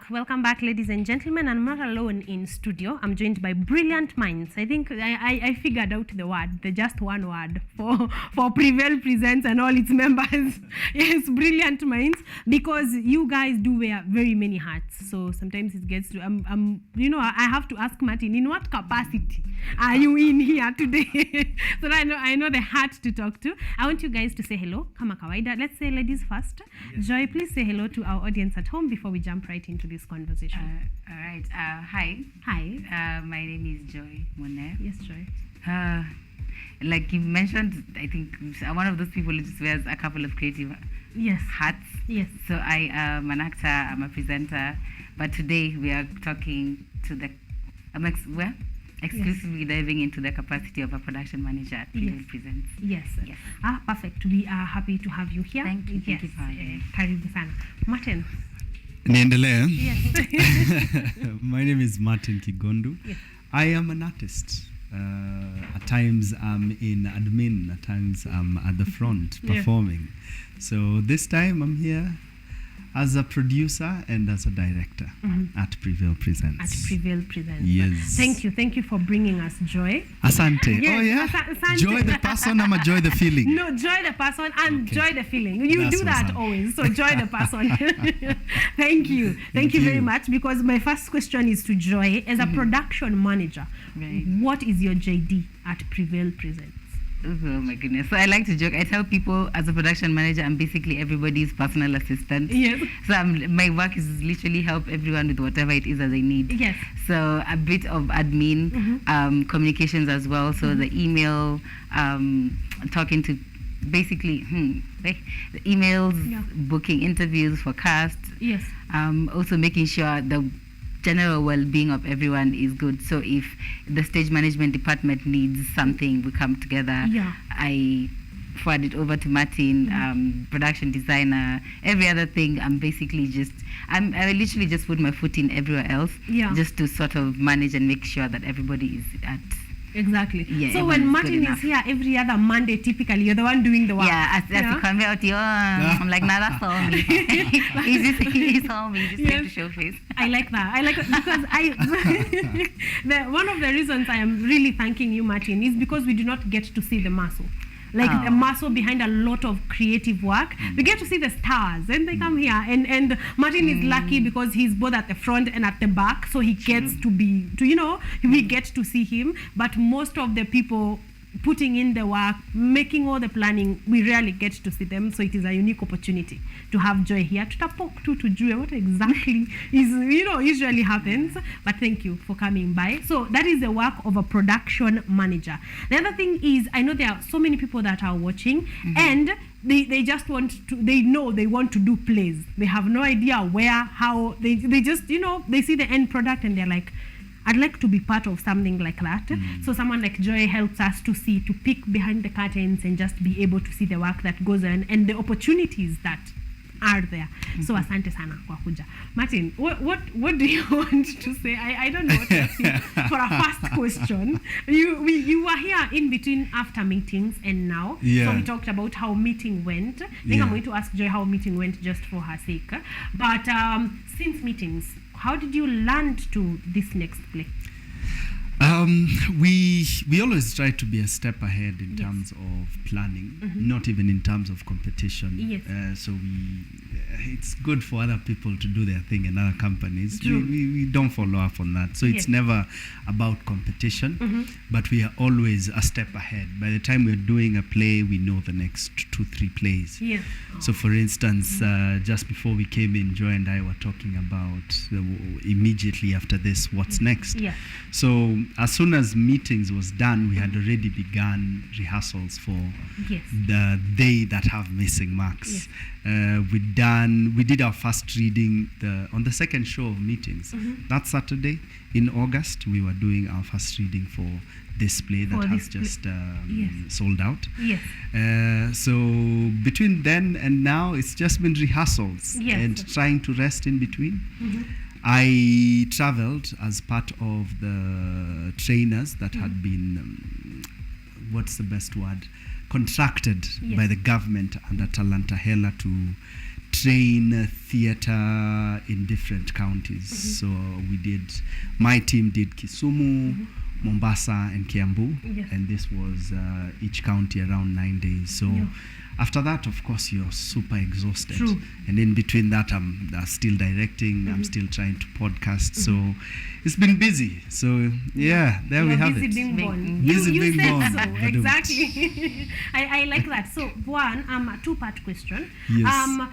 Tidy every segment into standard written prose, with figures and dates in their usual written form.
Welcome back, ladies and gentlemen. I'm not alone in studio. I'm joined by brilliant minds. I think I figured out the word, the just one word for Prevail Presents and all its members. Yes, brilliant minds, because you guys do wear very many hats. So sometimes it gets to, I have to ask Martin, in what capacity are you in here today? So I know the hat to talk to. I want you guys to say hello. Kama kawaida. Let's say ladies first. Yes. Joy, please say hello to our audience at home before we jump right into this conversation. All right. Hi. Hi. My name is Joy Munee. Yes, Joy. Like you mentioned, I think I'm one of those people who just wears a couple of creative hats. Yes. So I am an actor, I'm a presenter, but today we are talking to the, exclusively diving into the capacity of a production manager at Prevail Presents. Yes. Perfect. We are happy to have you here. Thank you. Thank you for having me. Karibu sana. Martin. Niendelee. Yes. My name is Martin Kigondu. Yes. I am an artist. At times I'm in admin, at times I'm at the front performing. So this time I'm here as a producer and as a director at Prevail Presents. At Prevail Presents. Yes. Thank you for bringing us Joy. Asante. Yes, oh yeah. Asante. Joy the person, I'm a joy the feeling. No, joy the person and joy the feeling. You That's do that awesome. always. So joy the person. Thank you. Thank you very much. Because my first question is to Joy. As a production manager, what is your JD at Prevail Presents? Oh my goodness. So I like to joke. I tell people as a production manager, I'm basically everybody's personal assistant. Yes. So my work is literally help everyone with whatever it is that they need. Yes. So a bit of admin, communications as well. So the email, talking to basically the emails, booking interviews for cast. Yes. Also making sure the general well-being of everyone is good. So if the stage management department needs something, we come together. Yeah. I forward it over to Martin, production designer, every other thing. I'm basically I literally just put my foot in everywhere else, just to sort of manage and make sure that everybody is at. Exactly. Yeah, so when Martin is here every other Monday, typically you're the one doing the work. Yeah, as you convey out I'm like, nah, that's all me. He's all me. Just have to show face. I like that. Because one of the reasons I am really thanking you, Martin, is because we do not get to see the muscle. Like the muscle behind a lot of creative work. We get to see the stars and they come here, and Martin is lucky because he's both at the front and at the back, so he gets we get to see him. But most of the people putting in the work, making all the planning, we rarely get to see them. So it is a unique opportunity to have Joy here to talk to Joy what exactly usually happens. But thank you for coming by. So that is the work of a production manager. The other thing is, I know there are so many people that are watching and they just want to, they want to do plays. They have no idea where, how, they just, they see the end product and they're like, I'd like to be part of something like that. So someone like Joy helps us to peek behind the curtains and just be able to see the work that goes on and the opportunities that are there. So asante sana kwa kuja. Martin, what do you want to say? I don't know what to say for a first question. You were here in between after meetings and now. Yeah. So we talked about how meeting went. I think I'm going to ask Joy how meeting went just for her sake. But since meetings, how did you land to this next play? We always try to be a step ahead in terms of planning, not even in terms of competition. Yes. So it's good for other people to do their thing in other companies. We don't follow up on that. So it's never about competition, but we are always a step ahead. By the time we're doing a play, we know the next 2-3 plays. Yeah. So for instance, just before we came in, Joy and I were talking about immediately after this, what's next. Yeah. So as soon as meetings was done, we had already begun rehearsals for the day that have missing marks. We did our first reading on the second show of meetings. That Saturday in August, we were doing our first reading for this play that has just sold out. Yes. So between then and now, it's just been rehearsals and trying to rest in between. I traveled as part of the trainers that had been, what's the best word, contracted by the government under Talanta Hela to train theatre in different counties. So my team did Kisumu, Mombasa and Kiambu, and this was each county around 9 days. So after that, of course, you're super exhausted. True. And in between that, I'm still directing, I'm still trying to podcast. So it's been busy. So there we have it. Being born. Busy you being said born. so, exactly. I like that. So one, a two-part question. Yes.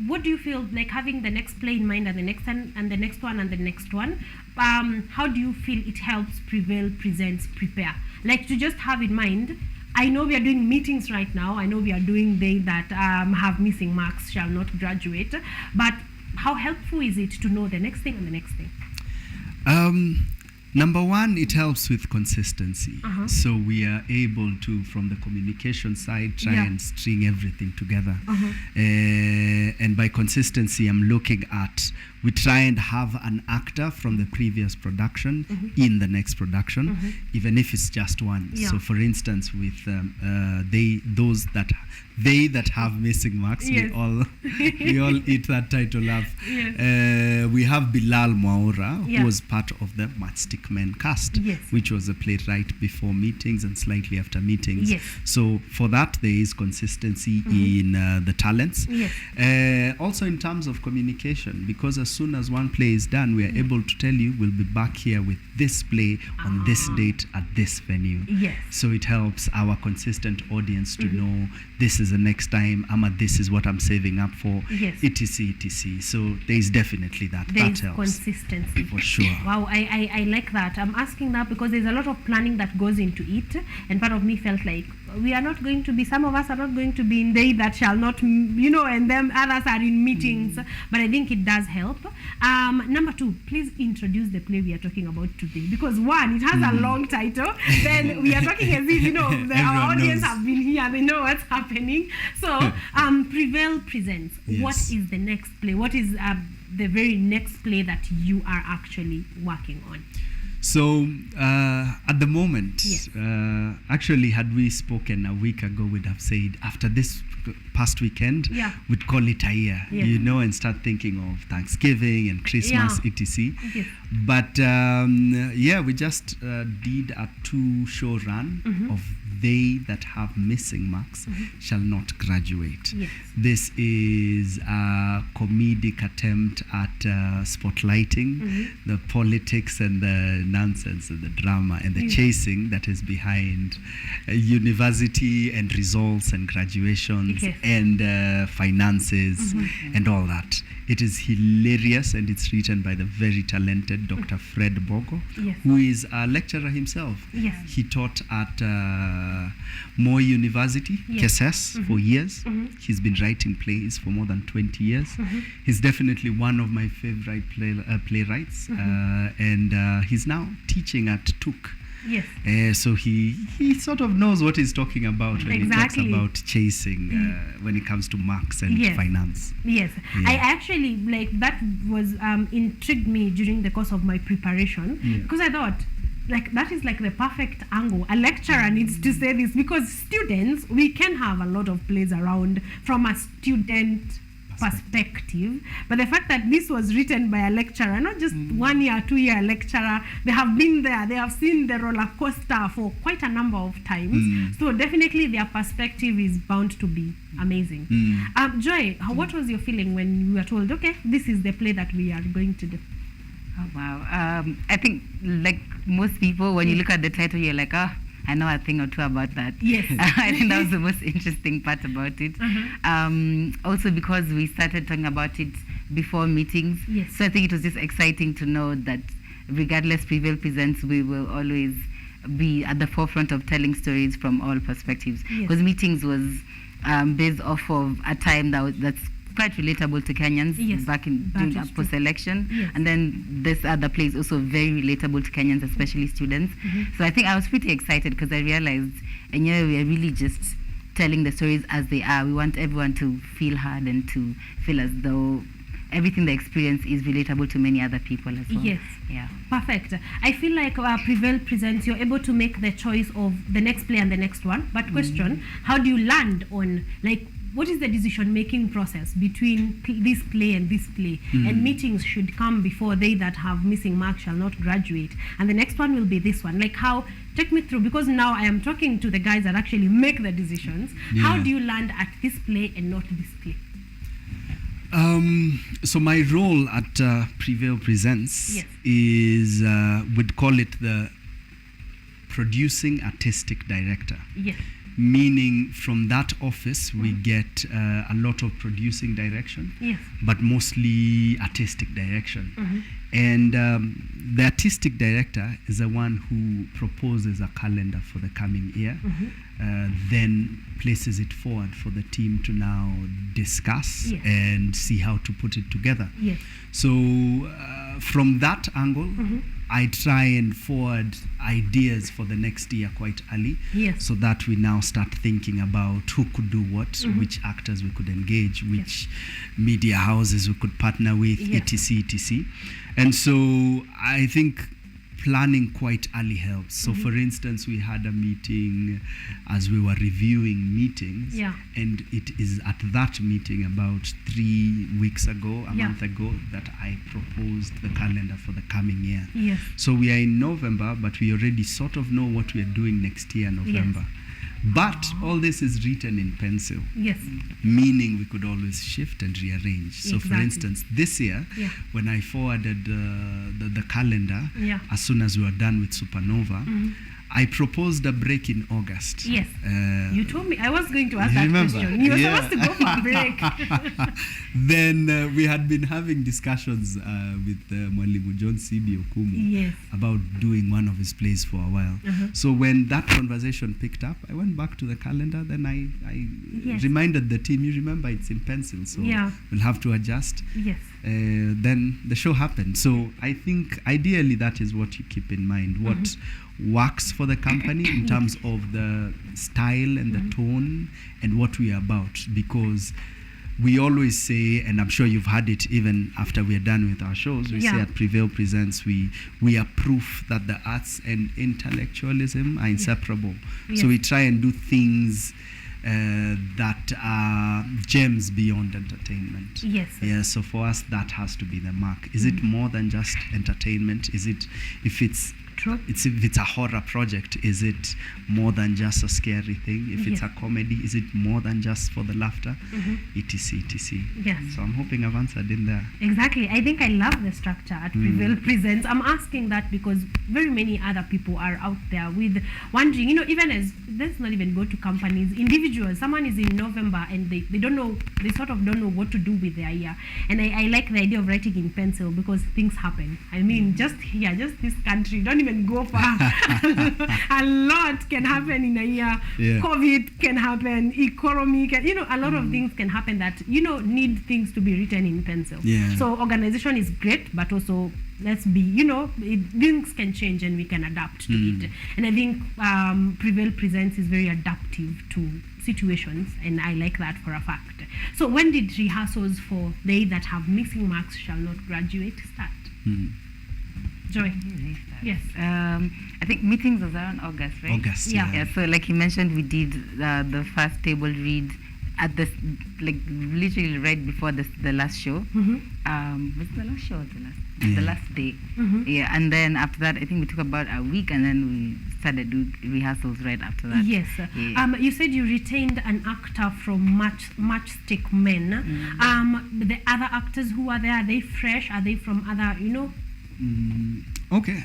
What do you feel like having the next play in mind and the next one and the next one and the next one? How do you feel it helps Prevail Presents prepare? Like to just have in mind, I know we are doing meetings right now. I know we are doing they that have missing marks shall not graduate. But how helpful is it to know the next thing and the next thing? Number one, it helps with consistency. So we are able to, from the communication side, try and string everything together. And by consistency, I'm looking at, we try and have an actor from the previous production in the next production, even if it's just one. So for instance, with they that have missing marks, we all eat that title up. We have Bilal Mwaura, who was part of the Matchstick Men cast, which was a playwright before meetings and slightly after meetings. So for that, there is consistency in the talents. Also in terms of communication, because as soon as one play is done, we are able to tell you we'll be back here with this play on this date at this venue. So it helps our consistent audience to know this is the next time, this is what I'm saving up for, etc, etc. So there is definitely that. That helps. Consistency. For sure. Wow, I like that. I'm asking that because there's a lot of planning that goes into it, and part of me felt like we are not going to be, some of us are not going to be in day that shall not, and then others are in meetings, but I think it does help. Number two, please introduce the play we are talking about today, because one, it has a long title, then we are talking as if, our audience have been here, they know what's happening. So, Prevail Presents, what is the next play? What is the very next play that you are actually working on? So at the moment, actually, had we spoken a week ago, we'd have said after this past weekend, we'd call it a year, and start thinking of Thanksgiving and Christmas, etc. But we just did a 2-show run of They That Have Missing Marks Shall Not Graduate. This is a comedic attempt at spotlighting the politics and the nonsense and the drama and the chasing that is behind university and results and graduations and finances and all that. It is hilarious, and it's written by the very talented Dr. Fred Mbogo, who is a lecturer himself. He taught at Moi University, KSS, for years. He's been writing plays for more than 20 years. He's definitely one of my favorite playwrights, and he's now teaching at Tuc. So he sort of knows what he's talking about when he talks about chasing when it comes to marks and finance. I actually, that was intrigued me during the course of my preparation, because I thought, that is the perfect angle. A lecturer needs to say this, because students, we can have a lot of plays around from a student perspective, but the fact that this was written by a lecturer, not just 1 year, 2 year lecturer, they have been there, they have seen the roller coaster for quite a number of times, so definitely their perspective is bound to be amazing. Joy, what was your feeling when you were told, okay, this is the play that we are going to do? Oh, wow. I think, like most people, when you look at the title, you're like, I know a thing or two about that. I think that was the most interesting part about it. Also because we started talking about it before meetings. So I think it was just exciting to know that regardless Prevail Presents, we will always be at the forefront of telling stories from all perspectives. Because meetings was based off of a time that's quite relatable to Kenyans back in during post-election, and then this other play is also very relatable to Kenyans, especially students. So I think I was pretty excited because I realized, and we are really just telling the stories as they are. We want everyone to feel heard and to feel as though everything they experience is relatable to many other people as well. Perfect. I feel like Prevail Presents, you're able to make the choice of the next play and the next one, but question, how do you land on what is the decision-making process between this play and this play? And meetings should come before they that have missing marks shall not graduate. And the next one will be this one. Like how, take me through, because now I am talking to the guys that actually make the decisions. Yeah. How do you land at this play and not this play? So my role at Prevail Presents is, we'd call it the producing artistic director. Yes. Meaning from that office we get a lot of producing direction, but mostly artistic direction. And the artistic director is the one who proposes a calendar for the coming year, then places it forward for the team to now discuss and see how to put it together. So from that angle, I try and forward ideas for the next year quite early, so that we now start thinking about who could do what, which actors we could engage, which media houses we could partner with, etc., etc. And so I think planning quite early helps. So for instance, we had a meeting as we were reviewing meetings, and it is at that meeting about 3 weeks ago, a month ago, that I proposed the calendar for the coming year. So we are in November, but we already sort of know what we are doing next year, November. But all this is written in pencil, meaning we could always shift and rearrange. So for instance, this year, when I forwarded the calendar, as soon as we were done with Supernova, I proposed a break in August. You told me. I was going to ask that question. You were supposed to go for a break. Then we had been having discussions with Mwalimu John C.B. Okumu about doing one of his plays for a while. So when that conversation picked up, I went back to the calendar. Then I reminded the team, you remember it's in pencil, so we'll have to adjust. Then the show happened. So I think ideally that is what you keep in mind. What works for the company in terms of the style and the tone and what we are about, because we always say, and I'm sure you've heard it even after we are done with our shows, we say at Prevail Presents we are proof that the arts and intellectualism are inseparable. So we try and do things that are gems beyond entertainment. So for us that has to be the mark. Is it more than just entertainment? Is it, if it's a horror project, is it more than just a scary thing? If it's a comedy, is it more than just for the laughter? etc., etc. So I'm hoping I've answered in there. Exactly. I think I love the structure at Prevail Presents. I'm asking that because very many other people are out there with wondering, even as, let's not even go to companies, individuals, someone is in November and they don't know, they sort of don't know what to do with their year. And I like the idea of writing in pencil because things happen. I mean, just here, just this country, don't even go far. A lot can happen in a year. COVID can happen, economy can, a lot of things can happen that, need things to be written in pencil. So organization is great, but also let's be, things can change and we can adapt to it. And I think Prevail Presents is very adaptive to situations, and I like that for a fact. So when did rehearsals for They That Have Missing Marks Shall Not Graduate start? Joy? Yes. I think meetings was around August, right? August, So like you mentioned, we did the first table read at the, literally right before the last show. Was it the last show or the last day? And then after that, I think we took about a week, and then we started doing rehearsals right after that. You said you retained an actor from Matchstick Men. The other actors who are there, are they fresh? Are they from other, Okay.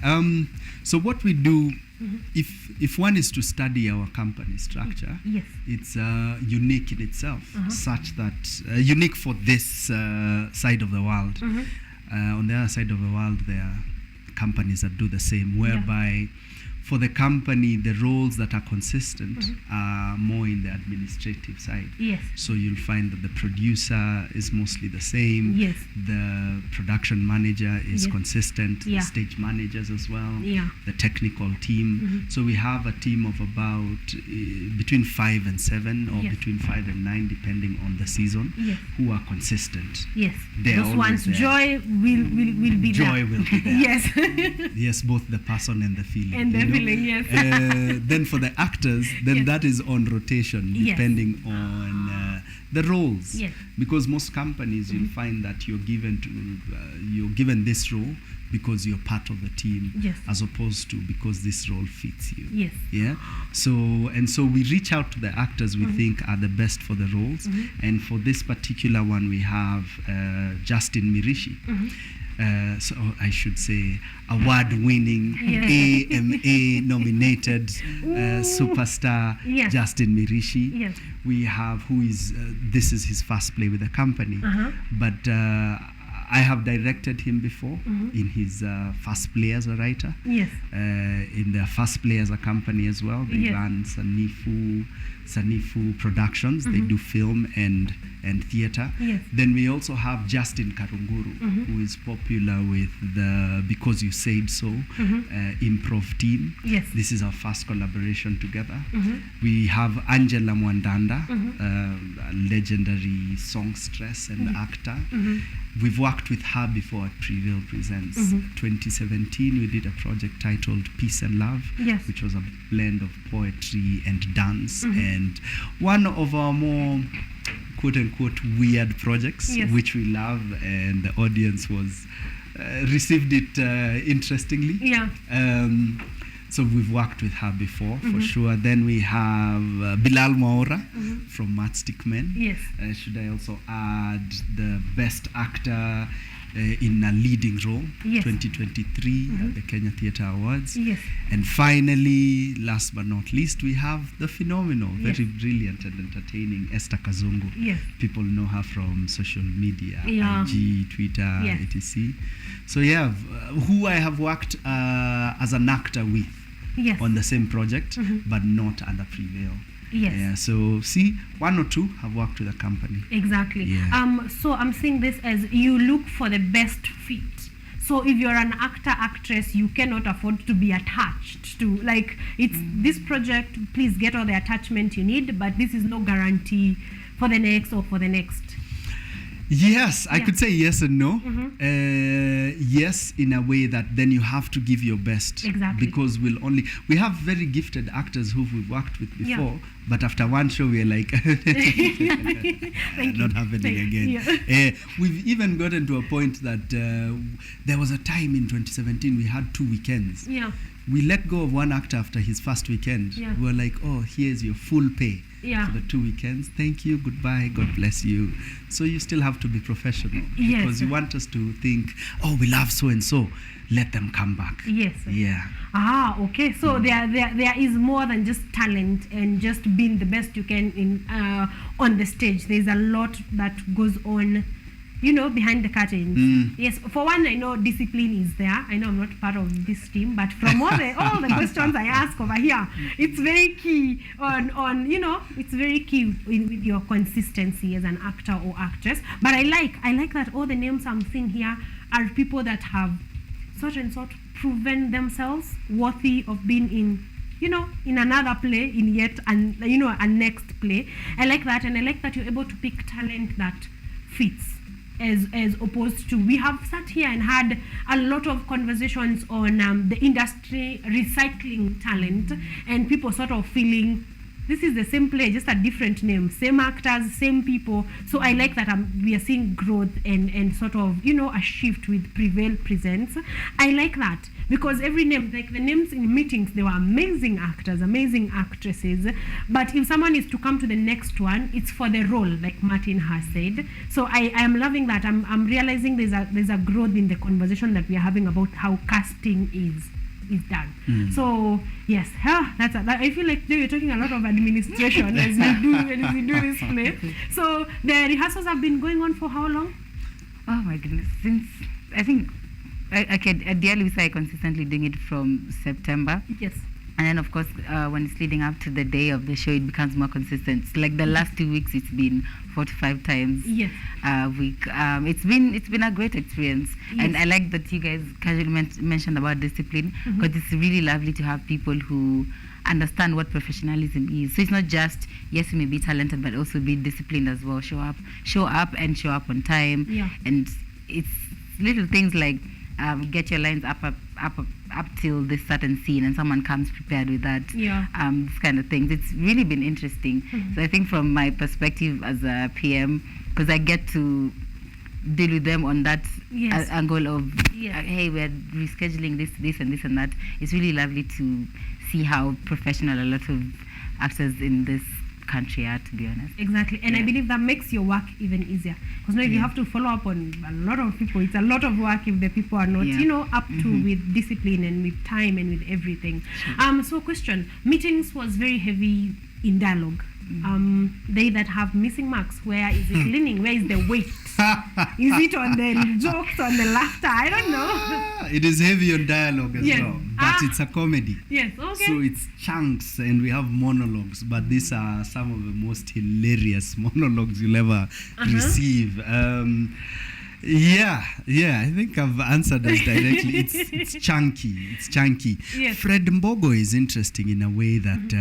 So what we do, if one is to study our company structure, it's unique in itself, such that unique for this side of the world. On the other side of the world, there are companies that do the same, whereby for the company, the roles that are consistent are more in the administrative side. So you'll find that the producer is mostly the same. The production manager is consistent. The stage managers as well. The technical team. So we have a team of about between 5 and 7, or between 5 and 9, depending on the season, who are consistent. Those ones, Joy will be there. Joy will be there. Yes, both the person and the feeling. And the feeling, Then for the actors, then that is on rotation, depending on the roles. Yes. Because most companies, you'll find that you're given this role because you're part of the team, yes, as opposed to because this role fits you. Yes. Yeah. So we reach out to the actors we think are the best for the roles, and for this particular one we have Justin Mirishi. So I should say award-winning, AMA nominated superstar, yes, Justin Mirishi. Yes. We have this is his first play with the company, but I have directed him before in his first play as a writer. Yes. In their first play as a company as well. They run Sanifu Productions. They do film and theatre. Yes. Then we also have Justin Karunguru, who is popular with the Because You Said So improv team. Yes. This is our first collaboration together. We have Angela Mwandanda, a legendary songstress and actor. We've worked with her before at Prevail Presents. 2017, we did a project titled Peace and Love, yes, which was a blend of poetry and dance, and one of our more quote-unquote weird projects, yes, which we love, and the audience was received it interestingly. Yeah. So we've worked with her before, for sure. Then we have Bilal Maora from Matchstick Men. Yes. Should I also add the best actor in a leading role, yes, 2023 at the Kenya Theatre Awards. Yes. And finally, last but not least, we have the phenomenal, yes, very brilliant and entertaining Esther Kazungu. Yes. People know her from social media, yeah, IG, Twitter, yes, etc. So yeah, who I have worked as an actor with, yes, on the same project, but not under Prevail. Yes. Yeah, so see, one or two have worked with a company. Exactly. Yeah. So I'm seeing this as you look for the best fit. So if you're an actor, actress, you cannot afford to be attached to, like, it's this project, please get all the attachment you need, but this is no guarantee for the next or for the next. Yes, I could say yes and no. Yes, in a way that then you have to give your best. Exactly. Because we have very gifted actors who we've worked with before, but after one show we're like, not happening again. Yeah. We've even gotten to a point that there was a time in 2017 we had 2 weekends. Yeah. We let go of one actor after his first weekend. Yeah. We were like, oh, here's your full pay. Yeah. For the 2 weekends. Thank you, goodbye, God bless you. So you still have to be professional. Yes. Because you want us to think, oh, we love so and so, let them come back. Yes. Yeah. Ah, okay. So there is more than just talent and just being the best you can in on the stage. There's a lot that goes on, you know, behind the curtains. Yes, for one, I know discipline is there. I know I'm not part of this team, but from all the questions I ask over here, it's very key on you know, it's very key with your consistency as an actor or actress. But I like that all the names I'm seeing here are people that have sort proven themselves worthy of being in, you know, in another play, in yet and, you know, a next play. I like that, and I like that you're able to pick talent that fits. As opposed to, we have sat here and had a lot of conversations on the industry recycling talent, and people sort of feeling this is the same play, just a different name, same actors, same people. So I like that we are seeing growth and sort of, you know, a shift with Prevail Presents. I like that because every name, like the names in meetings, they were amazing actors, amazing actresses. But if someone is to come to the next one, it's for the role, like Martin has said. So I am loving that. I'm realizing there's a growth in the conversation that we are having about how casting is done. So yes, I feel like you're talking a lot of administration as we do this play. So the rehearsals have been going on for how long? Oh my goodness, since I think at the early I consistently doing it from September. Yes. And then, of course, when it's leading up to the day of the show, it becomes more consistent. Like the last 2 weeks, it's been 4 to 5 times a week. It's been a great experience. Yes. And I like that you guys casually mentioned about discipline, because it's really lovely to have people who understand what professionalism is. So it's not just, yes, you may be talented, but also be disciplined as well. Show up on time. Yeah. And it's little things like get your lines up up till this certain scene, and someone comes prepared with that. This kind of things. It's really been interesting. So I think from my perspective as a PM, because I get to deal with them on that angle of hey, we're rescheduling this and that. It's really lovely to see how professional a lot of actors in this country are, to be honest. Exactly. And I believe that makes your work even easier, because now if you have to follow up on a lot of people, it's a lot of work if the people are not up to with discipline and with time and with everything. So question, meetings was very heavy in dialogue. They that have missing marks, where is it leaning? Where is the weight? Is it on the jokes, on the laughter? I don't know. It is heavy on dialogue as well, but it's a comedy. Yes, okay. So it's chunks and we have monologues, but these are some of the most hilarious monologues you'll ever receive. I think I've answered us directly. It's chunky. Yes. Fred Mbogo is interesting in a way that,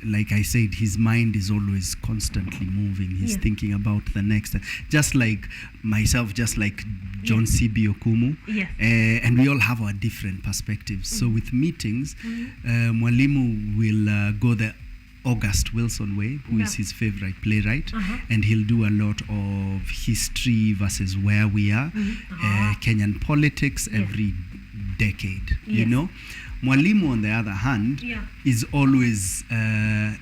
like I said, his mind is always constantly moving. He's thinking about the next. Just like myself, just like John C.B. Okumu. Yes. And we all have our different perspectives. So with meetings, Mwalimu will go the August Wilson way, who is his favorite playwright, and he'll do a lot of history versus where we are, Kenyan politics every decade, you know. Mwalimu, on the other hand, is always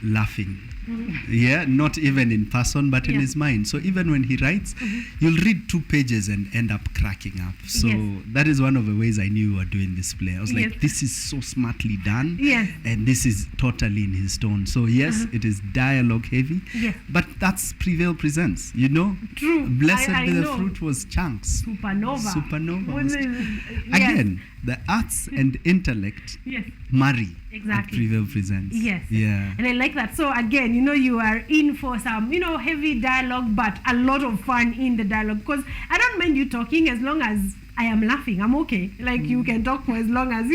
laughing. Not even in person, but in his mind. So even when he writes, you'll read 2 pages and end up cracking up. So that is one of the ways I knew you were doing this play. I was like, this is so smartly done, and this is totally in his tone. So it is dialogue heavy, but that's Prevail Presents, you know. True. Blessed be the fruit was chunks. Supernova. Again, the arts and intellect marry. Exactly. Prevail Presents. Yes. Yeah. And I like that. So again, you are in for some, heavy dialogue, but a lot of fun in the dialogue, because I don't mind you talking as long as I am laughing. I'm okay. Like you can talk for as long as,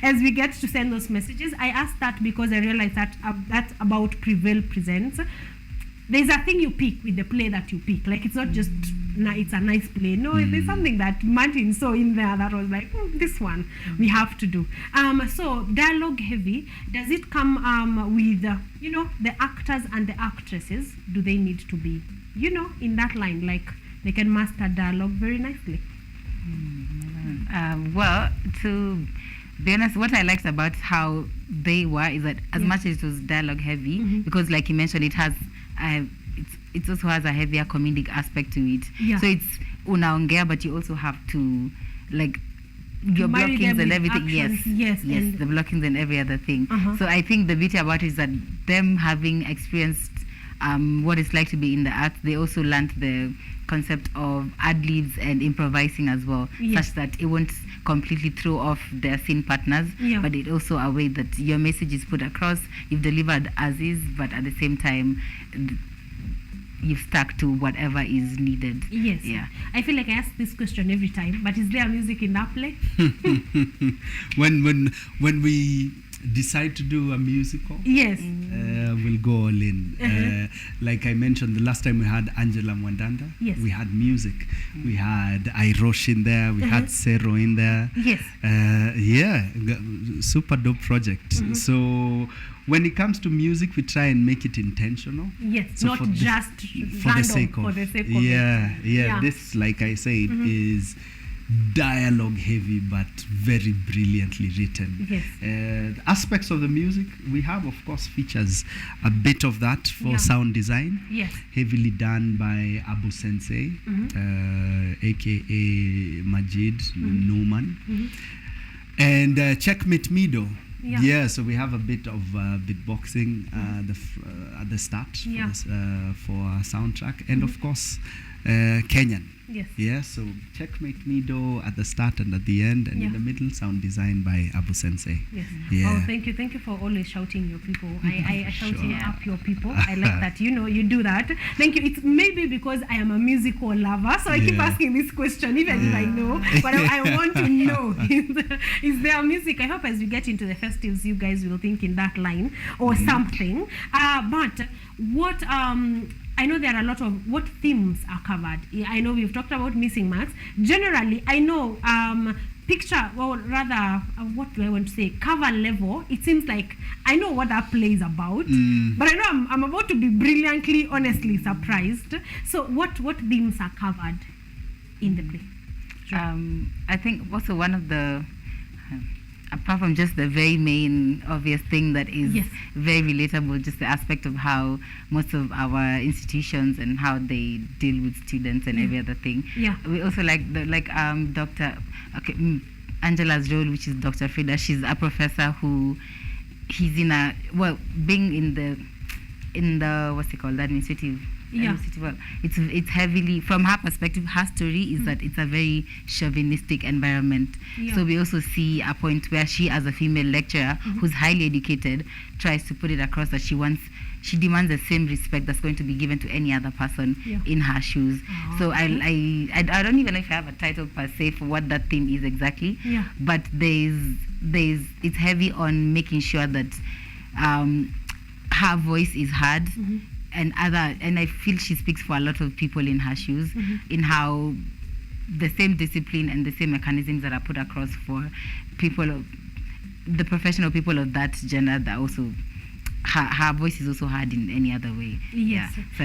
as we get to send those messages. I asked that because I realized that that's about Prevail Presents. There's a thing you pick with the play that you pick. Like it's not just it's a nice play. No, there's something that Martin saw in there that was like, this one we have to do. So dialogue heavy. Does it come with the actors and the actresses? Do they need to be in that line, like they can master dialogue very nicely? Well, to be honest, what I liked about how they were is that as much as it was dialogue heavy, because like you mentioned, it has it also has a heavier comedic aspect to it. So it's unaongea, but you also have to like your blockings and everything. Yes, the blockings and every other thing. So I think the beauty about it is that them having experienced what it's like to be in the arts, they also learned the concept of ad-libs and improvising as well, such that it won't completely throw off their scene partners, but it also a way that your message is put across, you've delivered as is, but at the same time you've stuck to whatever is needed. Yes. Yeah. I feel like I ask this question every time, but is there music in that play? when we decide to do a musical, we'll go all in. Like I mentioned, the last time we had Angela Mwandanda, we had music. We had Airosh in there, we had Sero in there. Super dope project. So when it comes to music, we try and make it intentional. So not just for the sake of it. This, like I said, is dialogue heavy but very brilliantly written. Aspects of the music we have, of course, features a bit of that for sound design, heavily done by Abu Sensei, aka Majid Numan, and Checkmate Mido. So we have a bit of beatboxing at the start for our soundtrack, and of course Kenyan. So Checkmate Mido at the start and at the end, and in the middle, sound design by Abu Sensei. Oh, thank you for always shouting your people. I shouting up your people. I like that. You do that. Thank you. It's maybe because I am a musical lover, so I keep asking this question, even if I know. But I want to know: is there music? I hope as we get into the festives, you guys will think in that line or something. But what I know there are a lot of what themes are covered. I know we've talked about missing marks. Generally, I know picture, well, rather, what do I want to say? Cover level, it seems like I know what that play is about, but I know I'm about to be brilliantly, honestly surprised. So, what themes are covered in the play? I think also one of the, apart from just the very main obvious thing that is very relatable, just the aspect of how most of our institutions and how they deal with students and every other thing. Yeah. We also Dr. Angela's role, which is Dr. Frida. She's a professor who he's in a being in the what's it called, administrative. Yeah. Well, it's heavily, from her perspective, her story is that it's a very chauvinistic environment. Yeah. So we also see a point where she, as a female lecturer who's highly educated, tries to put it across that she demands the same respect that's going to be given to any other person in her shoes. Oh, so I don't even know if I have a title per se for what that theme is exactly. Yeah. But it's heavy on making sure that her voice is heard. And I feel she speaks for a lot of people in her shoes, in how the same discipline and the same mechanisms that are put across for the professional people of that gender, that also her voice is also heard in any other way. Yes. Yeah. So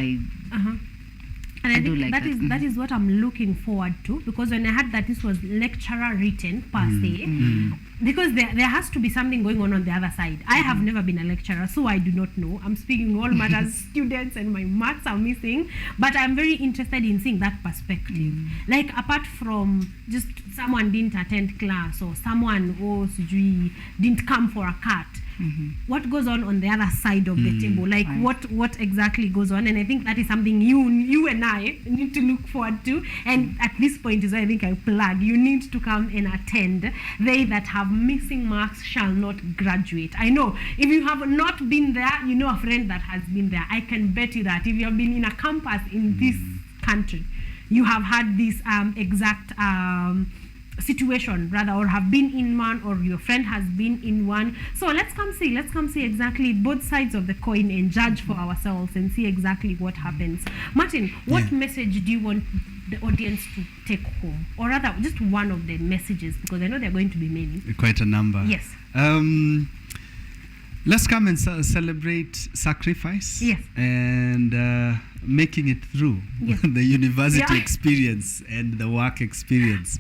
and I think that is what I'm looking forward to, because when I heard that this was lecturer written per se, because there has to be something going on the other side. I have never been a lecturer, so I do not know. I'm speaking all matters students, and my marks are missing, but I'm very interested in seeing that perspective. Like, apart from just someone didn't attend class, or someone didn't come for a cut, what goes on the other side of the table? Like, what exactly goes on? And I think that is something you and I need to look forward to. And at this point is where I think I plug. You need to come and attend. They that have missing marks shall not graduate. I know if you have not been there, you know a friend that has been there. I can bet you that if you have been in a campus in this country, you have had this exact situation, rather, or have been in one, or your friend has been in one. So let's come see exactly both sides of the coin and judge for ourselves and see exactly what happens. Martin, what message do you want the audience to take home, or rather just one of the messages, because I know there are going to be many? Quite a number. Yes. Let's come and celebrate sacrifice. Yes. And making it through the university experience and the work experience.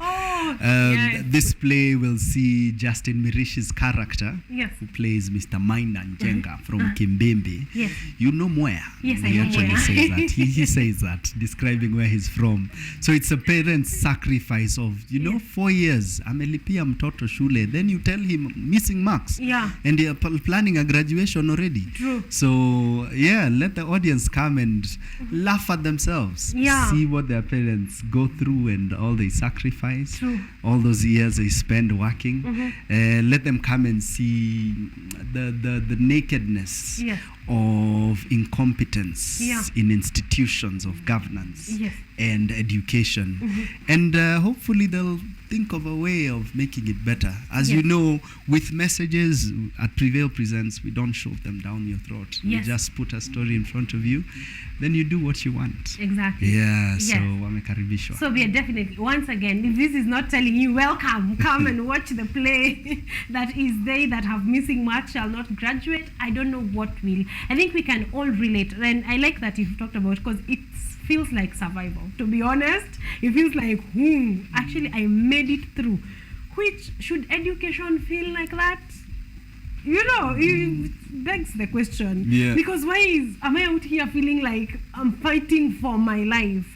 This play will see Justin Mirish's character, who plays Mr. Maina Njenga from Kimbembe. Yes. You know Mwea. Yes, he actually says that. He says that, describing where he's from. So it's a parent's sacrifice of, 4 years, amelipia mtoto shule. Then you tell him missing marks. Yeah. And they are planning a graduation already. True. So, let the audience come and laugh at themselves. Yeah. See what their parents go through and all they sacrifice. True. All those years they spend working. Let them come and see the nakedness of incompetence in institutions of governance and education. And hopefully they'll think of a way of making it better. As you know, with messages at Prevail Presents, we don't shove them down your throat. We just put a story in front of you, then you do what you want. Exactly. Yeah, so wamekaribishwa. So we are definitely, once again, if this is not telling you, welcome, come and watch the play that is They That Have Missing Marks Shall Not Graduate, I don't know what will. I think we can all relate. And I like that you've talked about, because it feels like survival. To be honest, it feels like, actually I made it through. Which, should education feel like that? It begs the question. Yeah. Because am I out here feeling like I'm fighting for my life?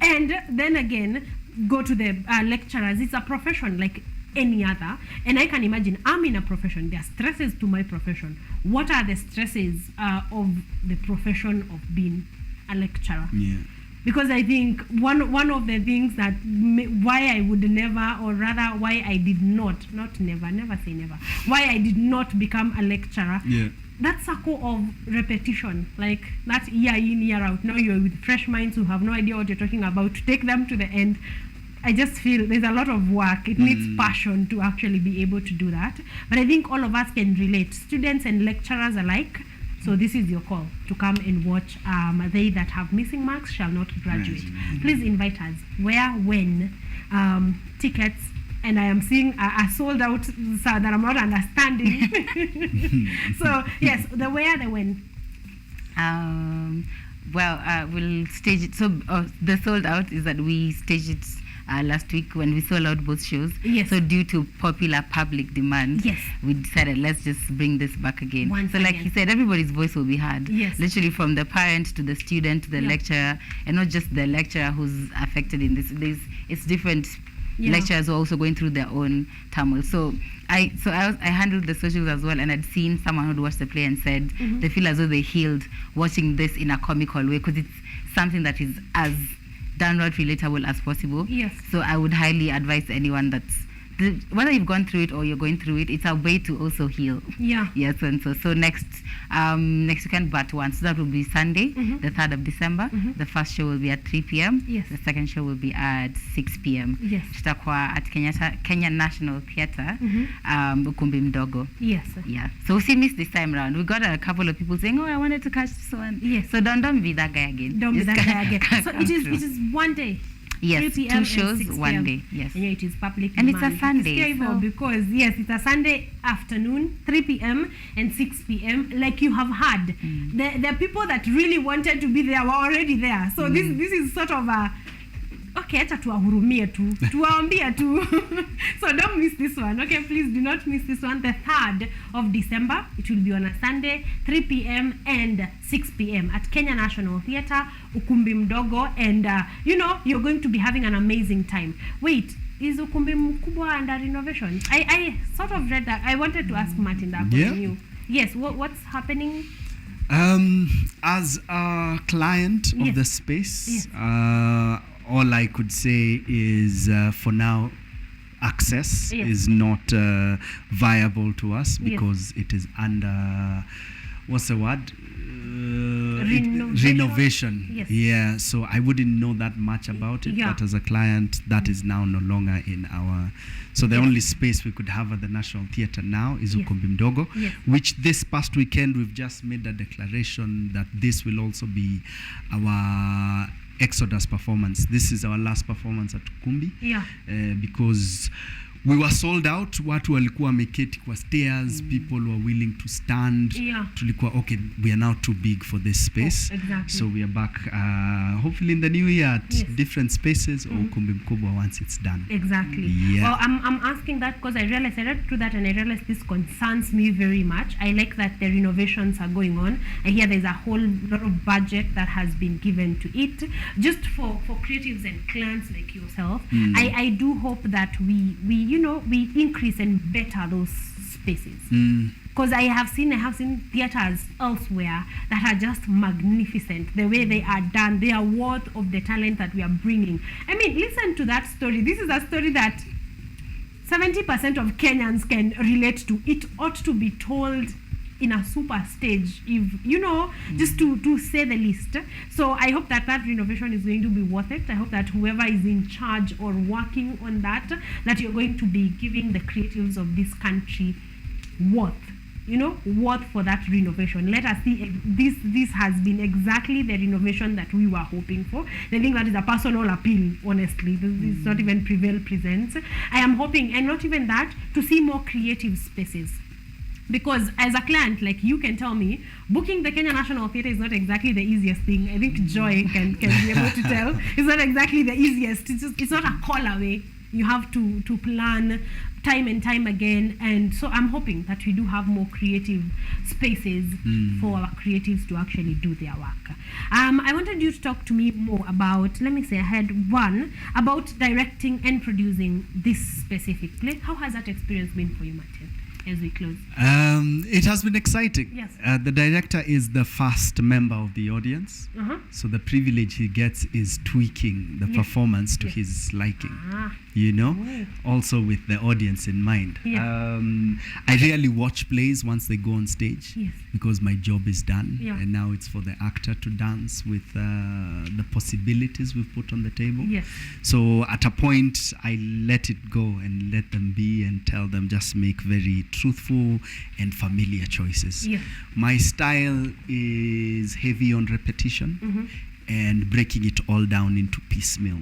And then again, go to the lecturers. It's a profession like any other. And I can imagine I'm in a profession. There are stresses to my profession. What are the stresses of the profession of being a lecturer? Yeah. Because I think one of the things that why I would never, or rather why I did not never say never, why I did not become a lecturer, that circle of repetition, like that year in, year out. Now you're with fresh minds who have no idea what you're talking about, to take them to the end. I just feel there's a lot of work. It needs passion to actually be able to do that. But I think all of us can relate, students and lecturers alike. So this is your call to come and watch They That Have Missing Marks Shall Not Graduate. Please invite us. Where, when, tickets, and I am seeing a sold out that I'm not understanding. So yes, the where, the when. We'll stage it. So the sold out is that we staged it last week when we sold out both shows. Yes. So due to popular public demand, yes, we decided let's just bring this back again. Once like again. he said, everybody's voice will be heard. Yes. Literally from the parent to the student to the lecturer, and not just the lecturer who's affected in this. It's different. Lecturers are also going through their own turmoil. So I handled the socials as well, and I'd seen someone who'd watched the play and said they feel as though they healed watching this in a comical way, because it's something that is as downright relatable as possible. Yes. So I would highly advise anyone whether you've gone through it or you're going through it, it's a way to also heal. Yeah. Yes, and so next weekend, but once that will be Sunday, the 3rd of December. The first show will be at 3 p.m. Yes. The second show will be at 6 p.m. Yes. Tutakuwa at Kenya National Theatre, Ukumbi Mdogo. Yes. Yeah. So we miss this time around. We got a couple of people saying, "Oh, I wanted to catch this one." Yes. So don't be that guy again. Don't be Just that guy again. So come it through. is one day. Yes, 3 p.m. 2 shows, 6 1 p.m. day. Yes. And it is public And demand. it's a Sunday. It's scary because yes, it's a Sunday afternoon, 3 p.m. and 6 p.m. Like you have heard, the people that really wanted to be there were already there. So this is sort of a okay, acha tuwahurumie tu, tuwaambie tu. So don't miss this one. Okay, please do not miss this one. The 3rd of December, it will be on a Sunday, 3 p.m. and 6 p.m. at Kenya National Theatre, Ukumbi Mdogo, and you're going to be having an amazing time. Wait, is Ukumbi mkubwa under renovation? I sort of read that. I wanted to ask Martin that from you. Yes, what's happening? As a client of the space, all I could say is for now, access is not viable to us because it is under, what's the word? Renovation. Yes. Yeah, so I wouldn't know that much about it, but as a client, that is now no longer in our. So the only space we could have at the National Theatre now is Ukumbi Mdogo, which this past weekend we've just made a declaration that this will also be our Exodus performance. This is our last performance at Ukumbi because we were sold out. Watu walikuwa wameketi kwa stairs, people were willing to stand. Tulikuwa okay, we are now too big for this space. Exactly. So we are back hopefully in the new year at different spaces or Ukumbi Mkubwa once it's done. Exactly. Yeah. Well, I'm asking that because I realized I read through that and I realized this concerns me very much. I like that the renovations are going on. I hear there's a whole lot of budget that has been given to it just for creatives and clients like yourself. I do hope that we increase and better those spaces. Because I have seen theaters elsewhere that are just magnificent. The way they are done, they are worth of the talent that we are bringing. I mean, listen to that story. This is a story that 70% of Kenyans can relate to. It ought to be told in a super stage, if just to say the least. So I hope that renovation is going to be worth it. I hope that whoever is in charge or working on that you're going to be giving the creatives of this country worth for that renovation. Let us see this has been exactly the renovation that we were hoping for. I think that is a personal appeal, honestly. This is not even Prevail Presents. I am hoping, and not even that, to see more creative spaces. Because as a client, like you can tell me, booking the Kenya National Theatre is not exactly the easiest thing. I think Joy can be able to tell. It's not exactly the easiest. It's not a call away. You have to plan time and time again. And so I'm hoping that we do have more creative spaces for our creatives to actually do their work. I wanted you to talk to me more about, I had one, about directing and producing this specific play. How has that experience been for you, Martin? As we close. It has been exciting. Yes. The director is the first member of the audience. So the privilege he gets is tweaking the performance to his liking. Also with the audience in mind. I rarely watch plays once they go on stage because my job is done. And now it's for the actor to dance with the possibilities we've put on the table. So at a point, I let it go and let them be and tell them just make very truthful and familiar choices. My style is heavy on repetition and breaking it all down into piecemeal.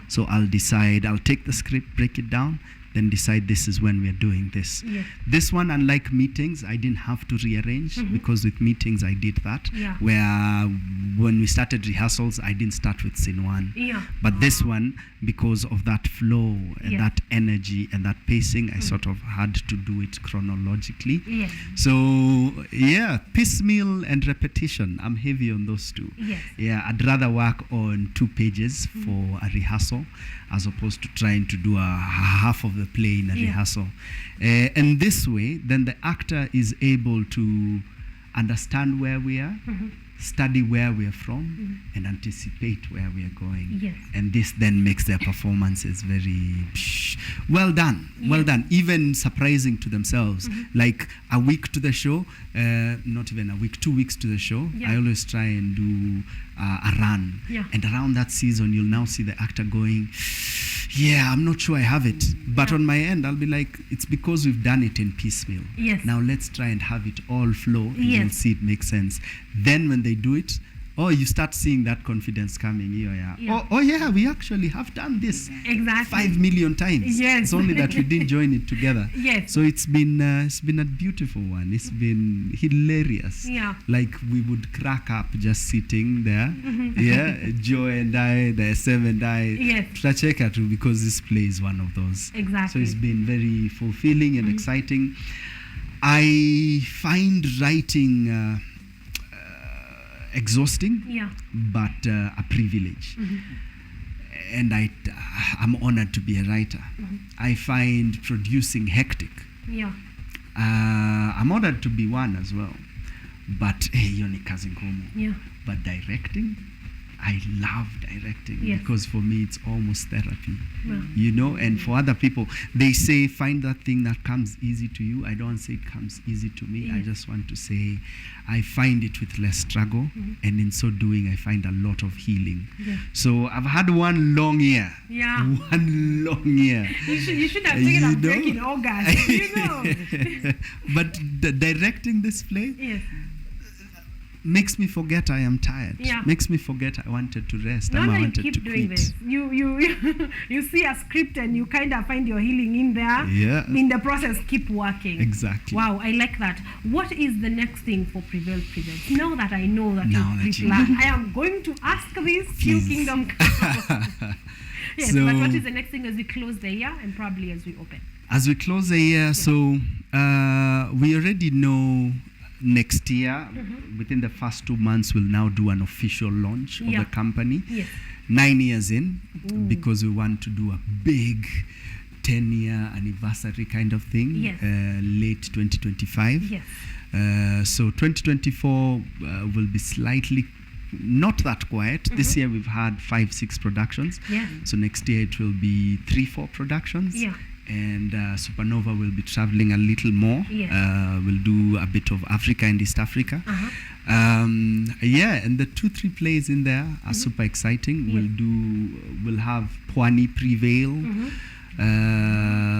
So I'll decide, I'll take the script, break it down, then decide this is when we're doing this. Yeah. This one, unlike meetings, I didn't have to rearrange, because with meetings I did that. Yeah. Where when we started rehearsals, I didn't start with scene one. Yeah. But this one, because of that flow and that energy and that pacing, I sort of had to do it chronologically. Yes. So yeah, piecemeal and repetition. I'm heavy on those two. Yes. Yeah, I'd rather work on 2 pages for a rehearsal as opposed to trying to do a half of the play in a rehearsal. And this way, then the actor is able to understand where we are, study where we are from, and anticipate where we are going. Yes. And this then makes their performances very well done. Well done. Even surprising to themselves. Like a week to the show, not even a week, 2 weeks to the show, I always try and do a run. Yeah. And around that season, you'll now see the actor going, yeah, I'm not sure I have it. But on my end, I'll be like, it's because we've done it in piecemeal. Yes. Now let's try and have it all flow, and Yes. you'll see it makes sense. Then when they do it, you start seeing that confidence coming. Yeah. Oh yeah, we actually have done this Exactly. 5 million times. Yes. It's only that we didn't join it together. Yes. So it's been a beautiful one. It's been hilarious. Yeah. Like we would crack up just sitting there. Yeah, Joy and I, the SM and I. Yes. Tutacheka too, because this play is one of those. Exactly. So it's been very fulfilling and exciting. I find writing exhausting, but a privilege. And I'm honored to be a writer. I find producing hectic. Yeah. I'm honored to be one as well. But hey, yoni kazi ngumu. Yeah. But directing, I love directing, Yes. because for me it's almost therapy. Well. And for other people, they say find that thing that comes easy to you. I don't say it comes easy to me. I just want to say I find it with less struggle, and in so doing I find a lot of healing. Yeah. So I've had one long year. Yeah. One long year. You should have taken a break in August. But the directing this play, Yes. makes me forget I am tired. Yeah. Makes me forget I wanted to rest. No, I you wanted keep to doing quit. this. You see a script and you kind of find your healing in there. Yeah. In the process, keep working. Exactly. Wow, I like that. What is the next thing for Prevail Presents? Now that I know that Now you've that you pre-planned, I am going to ask this few Please. Kingdom Come. Yes, So- but what is the next thing as we close the year and probably as we open? As we close the year, so we already know next year, within the first 2 months, we'll now do an official launch of the company. Yes. 9 years in, because we want to do a big 10-year anniversary kind of thing, Yes. late 2025. Yes. So 2024 will be slightly not that quiet. This year we've had 5-6 productions. Yeah. So next year it will be 3-4 productions. Yeah. And Supernova will be traveling a little more. Yeah. We'll do a bit of Africa and East Africa. And the 2-3 plays in there are super exciting. Yeah. We'll have Pwani Prevail.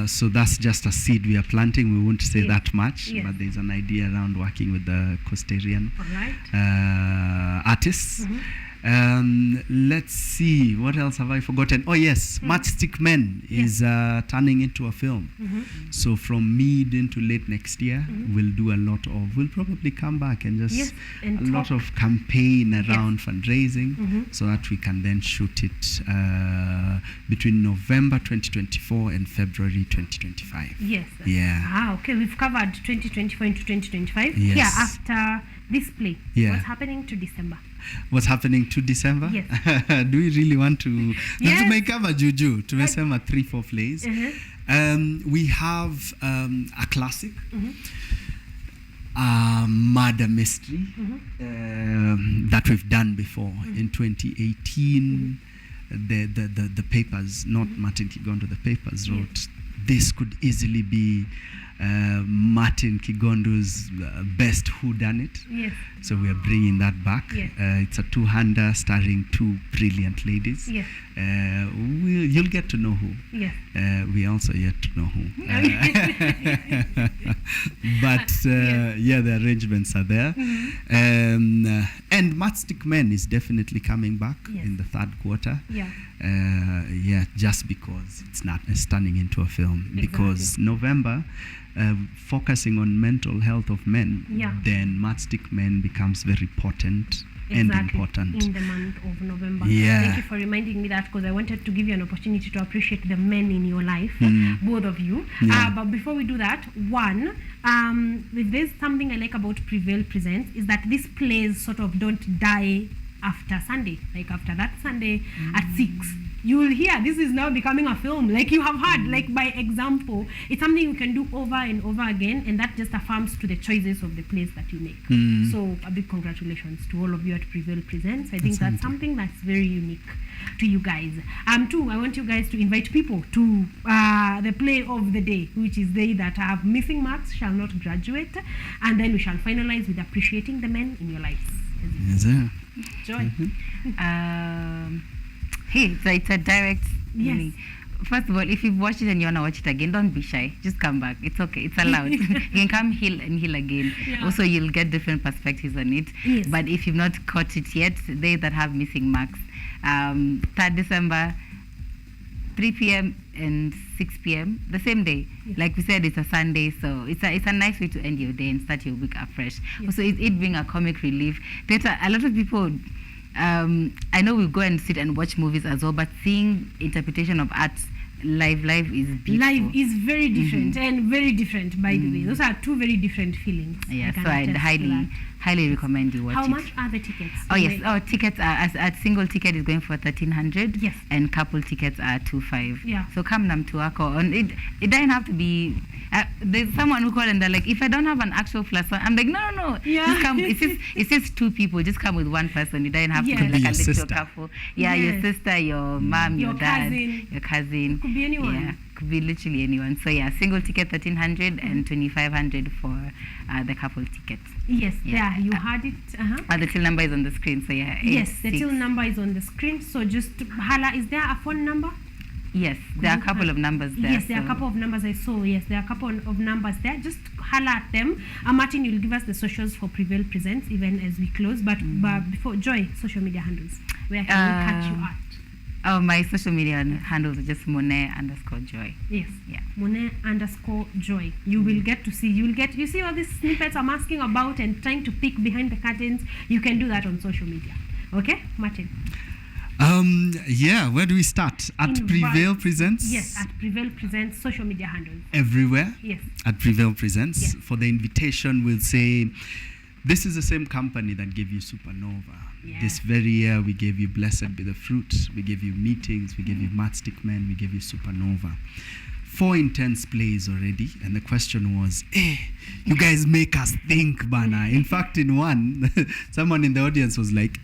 So that's just a seed we are planting. We won't say that much, but there's an idea around working with the Coastarian artists. Let's see, what else have I forgotten? Oh yes, Matchstick Men is turning into a film. So from mid into late next year, we'll do a lot of, we'll probably come back and just and a lot of campaign around fundraising, so that we can then shoot it between November 2024 and February 2025. Yes. Yeah. Okay, we've covered 2024 into 2025. Yes. Yeah, after this play, what's happening to December? What's happening to December? Yes. Do we really want to Yes. make cover juju? Tumesema 3-4 plays. We have a classic, murder mystery that we've done before in 2018. The papers, not Martin Kigondu, the papers wrote this could easily be Martin Kigondu's best whodunit. Yes. So we are bringing that back. Yes. It's a two-hander starring 2 brilliant ladies. Yes. you'll get to know who. Yes. We also yet to know who. But the arrangements are there. And Matchstick Men is definitely coming back in the third quarter. Just because it's not turning into a film. Exactly. Because November, focusing on mental health of men, then Matchstick Men becomes very potent. And important in the month of November. Thank you for reminding me that, because I wanted to give you an opportunity to appreciate the men in your life, both of you. But before we do that, if there's something I like about Prevail Presents is that these plays sort of don't die after Sunday. Like after that Sunday at 6, you will hear this is now becoming a film. Like you have heard, like by example, it's something you can do over and over again, and that just affirms to the choices of the plays that you make. So a big congratulations to all of you at Prevail Presents. I think that's something that's very unique to you guys. Too, I want you guys to invite people to the play of the day, which is they that have missing marks shall not graduate, and then we shall finalize with appreciating the men in your lives. Yes, sir. Joy. Hey, so it's a direct. Yes. First of all, if you've watched it and you want to watch it again, don't be shy. Just come back. It's okay. It's allowed. You can come heal and heal again. Also, you'll get different perspectives on it. Yes. But if you've not caught it yet, they that have missing marks, 3rd December, 3 p.m. and 6 p.m. the same day. Like we said, it's a Sunday, so it's a nice way to end your day and start your week afresh. Also, it being a comic relief. Theater, a lot of people, I know we go and sit and watch movies as well, but seeing interpretation of art live is beautiful. Live is very different and very different, by the way. Those are two very different feelings. Yeah, so I'd highly recommend you watch it. How much are the tickets? Tickets are, a single ticket is going for 1,300. Yes. And couple tickets are 2,500. Yeah. So come nam to wako. And it doesn't have to be, there's someone who called and they're like, if I don't have an actual plus one, I'm like, no. Yeah. Just come, it's just 2 people, just come with 1 person. It doesn't have to be like a little couple. Yeah, your sister, your mom, your dad, your cousin. Could be anyone. Yeah. Could be literally anyone. So single ticket 1,300 and 2,500 for the couple tickets. Yes, you had it. The till number is on the screen. So yes, the till number is on the screen. So just holla. Is there a phone number? Yes, there are a couple of numbers there. Yes, there are a couple of numbers I saw. Yes, there are a couple of numbers there. Just holla at them. Martin, you'll give us the socials for Prevail Presents even as we close. But before, Joy, social media handles. Where can we catch you at? Oh, my social media handles are just Munee_Joy. Yes. Yeah. Munee_Joy. You will get to see. You see all these snippets I'm asking about and trying to peek behind the curtains. You can do that on social media. Okay, Martin. Where do we start? At Prevail Presents? Yes, at Prevail Presents social media handles. Everywhere? Yes. At Prevail Presents. Yes. For the invitation, we'll say, this is the same company that gave you Supernova. Yeah. This very year, we gave you Blessed Be the Fruit, we gave you Meetings, we gave you Matchstick Men, we gave you Supernova. 4 intense plays already, and the question was, you guys make us think, bana. In fact, in one, someone in the audience was like,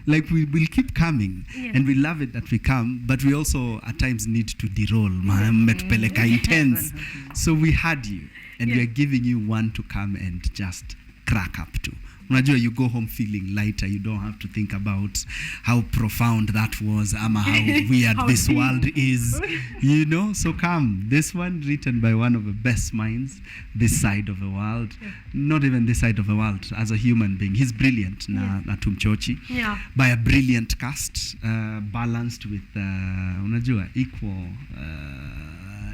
like we'll keep coming, and we love it that we come, but we also at times need to deroll, metupeleka intense. So we had you, and we are giving you one to come and just crack up to. Unajua, you go home feeling lighter. You don't have to think about how profound that was, ama how weird this world is. You know, so come. This one written by one of the best minds this side of the world. Not even this side of the world. As a human being, he's brilliant. Na tumchochi. Yeah. By a brilliant cast, balanced with unajua, equal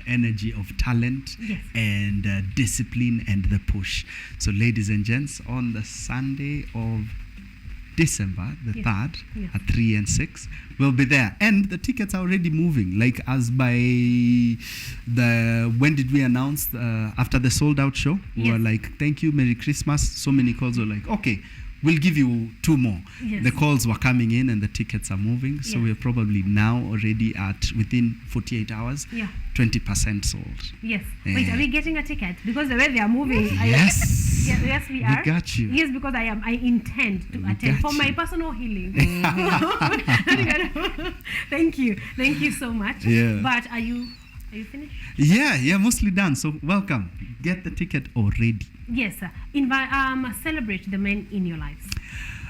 energy of talent and discipline and the push. So ladies and gents, on the Sunday of December the 3rd at 3 and 6, we'll be there. And the tickets are already moving. Like as by when did we announce after the sold out show? We were like, thank you, Merry Christmas. So many calls were like, okay, we'll give you 2 more. The calls were coming in and the tickets are moving. So we're probably now already at, within 48 hours, 20% sold. Yes. Wait, are we getting a ticket? Because the way they are moving. Yes. Yes, we are. We got you. Yes, because I intend to attend for my personal healing. Thank you so much. Yeah. But are you finished? Yeah, mostly done. So welcome. Get the ticket already. Yes, sir. Celebrate the men in your lives.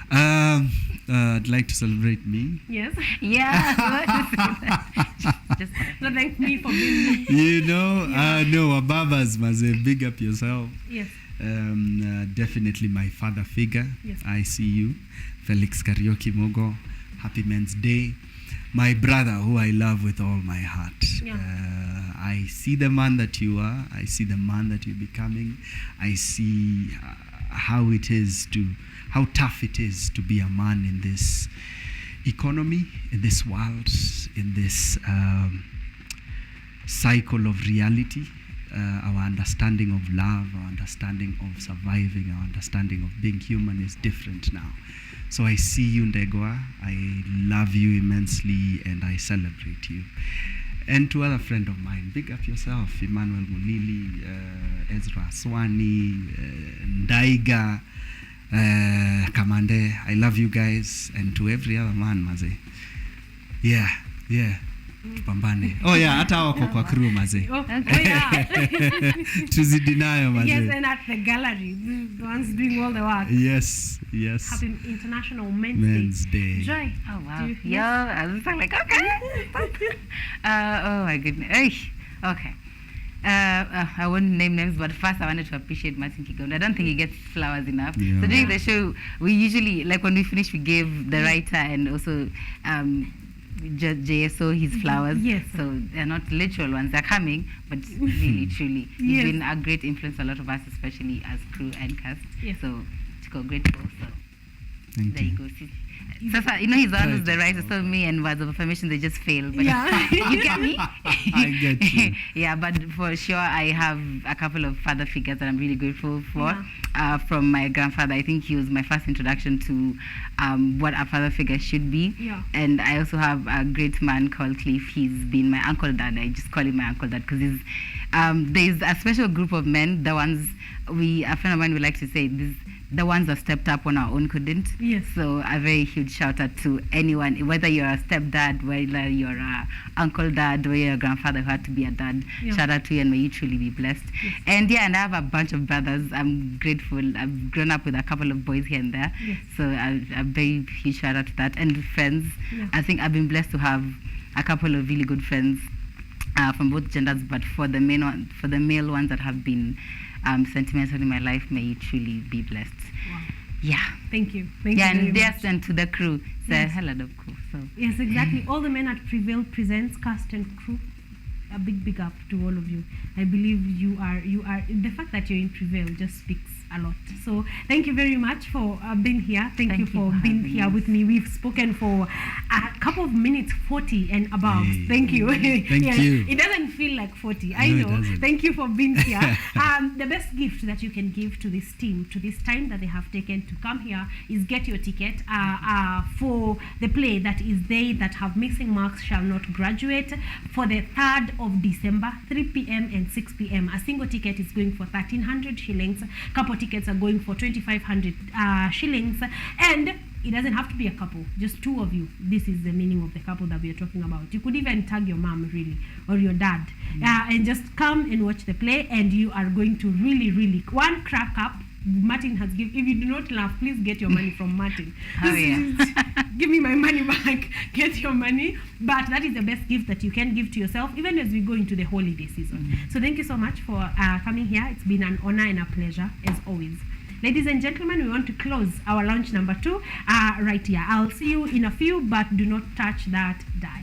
I'd like to celebrate me. Yes. Yeah. just No, thank me for being me. You know, no, Ababas, Maze, big up yourself. Yes. Definitely my father figure. Yes. I see you. Felix Karaoke Mbogo, Happy Men's Day. My brother, who I love with all my heart. Yeah. I see the man that you are. I see the man that you're becoming. I see how tough it is to be a man in this economy, in this world, in this cycle of reality. Our understanding of love, our understanding of surviving, our understanding of being human is different now. So I see you, Ndegwa. I love you immensely, and I celebrate you. And to other friend of mine, big up yourself, Emmanuel Munili, Ezra Swani, Ndaiga, Kamande. I love you guys, and to every other man, Maze. Yeah. Tupambane. Oh yeah, hata wako kwa crew Maze. Oh yeah. Tuzidi nayo Maze. Yes, and at the gallery, the ones doing all the work. Yes. Happy International Men's Day. Joy. Oh wow. Yeah, I was like, okay. Oh my goodness. Okay. I won't name names, but first I wanted to appreciate Martin Kigondu. I don't think he gets flowers enough. Yeah. So during the show, we usually, like when we finish, we gave the writer and also JSO his flowers. Yes. So they're not literal ones. They're coming, but really, truly, he's been a great influence on a lot of us, especially as crew and cast. Yes. So Chico, grateful. So Thank there you. you go. See, so he's the one who's the writer. So me and words of affirmation, they just fail. But Yeah. you get me? I get you. Yeah, but for sure, I have a couple of father figures that I'm really grateful for. Yeah. From my grandfather, I think he was my first introduction to what a father figure should be. Yeah. And I also have a great man called Cliff. He's been my uncle dad. I just call him my uncle dad because there's a special group of men, the ones a friend of mine would like to say, the ones that stepped up when our own couldn't. Yes. So a very huge shout out to anyone, whether you're a stepdad, whether you're a uncle dad, or you're a grandfather who had to be a dad. Yeah. Shout out to you, and may you truly be blessed. Yes. And I have a bunch of brothers. I'm grateful. I've grown up with a couple of boys here and there. Yes. So a very huge shout out to that. And friends. Yeah. I think I've been blessed to have a couple of really good friends from both genders, but for the male ones that have been sentimental in my life, may you truly be blessed. Wow. Yeah. Thank you. Thank you. And very yes, much. and to the crew, say Yes. hello, the crew. So Yes, exactly. All the men at Prevail Presents, cast and crew, a big up to all of you. I believe you are the fact that you're in Prevail just speaks a lot. So thank you very much for being here. Thank you for being having here us. with me. We've spoken for a couple of minutes, 40 and above. Hey. Thank you. Thank Yes, you. It doesn't feel like 40. I No, it know. doesn't. Thank you for being here. The best gift that you can give to this team, to this time that they have taken to come here, is get your ticket for the play that is They That Have Missing Marks Shall Not Graduate for the 3rd of December, 3 p.m. and 6 p.m. A single ticket is going for 1,300 shillings. Couple tickets are going for 2,500 shillings. And it doesn't have to be a couple, just two of you. This is the meaning of the couple that we are talking about. You could even tag your mom, really, or your dad, and just come and watch the play, and you are going to really, one crack up. Martin has given. If you do not laugh, please get your money from Martin. Oh, yeah. Give me my money back. Get your money. But that is the best gift that you can give to yourself, even as we go into the holiday season. So thank you so much for coming here. It's been an honor and a pleasure, as always. Ladies and gentlemen, we want to close our launch number 2 right here. I'll see you in a few, but do not touch that dial.